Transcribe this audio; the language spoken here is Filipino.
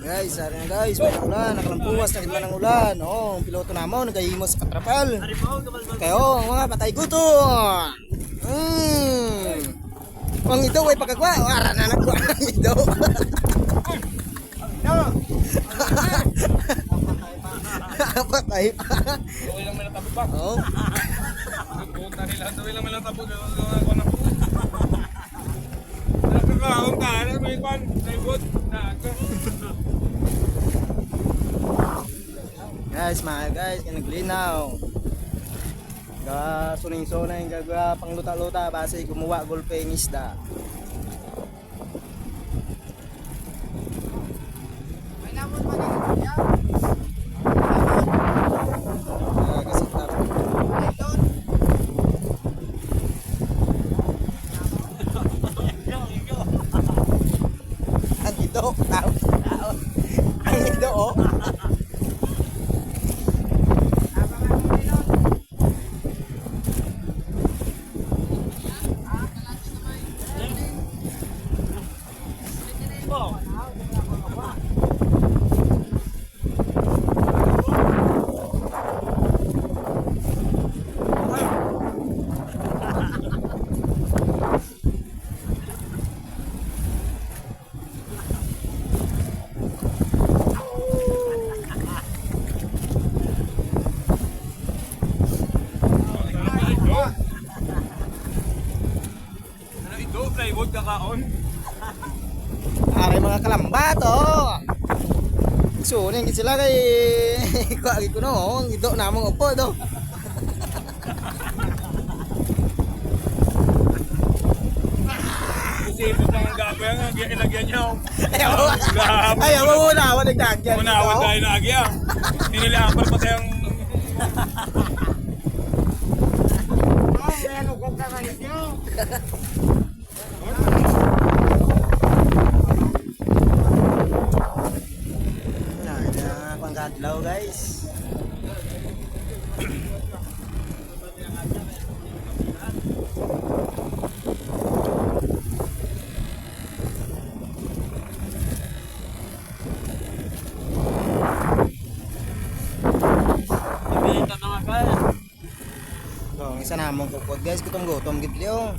Guys, ari na guys, may ulan, nakalampuwas na gitna ng ulan. Oh, ang piloto namo nagahimos sa katrapal. Kayo, mga patay gutom. Ang ito ay pagkagwa, ara na nagwa ang ito. Patay pa. Tuwi lang may natabog ba? Oh. Pupunta nila, tuwi lang may natabog. Nakakaon ka, may pan, naibot, naaka. Guys, mga guys, naglinaw. Suning-sunay gaga pangluta-luta base gumawa gulpe ng isda. May lamon pa na niya. Kasi tapos Ay, doon. ang ito, tao. Ang ito, oh. Ano ito? Plywood kakaon? Ari mga kalambat, oh. Suning sila kay kuagi ko no, ang ito namong upo do. Kasi ito ang gagawin nga, ilagyan niya. Ayaw mo muna ako nagdagyan. Unawan tayo na agya. Hindi nila apal pa tayong... May ano kong kakahit niyo. Pangkadlaw guys. Ibenta na nga kaya. So, isa namong kupod guys, gutom gid liyo.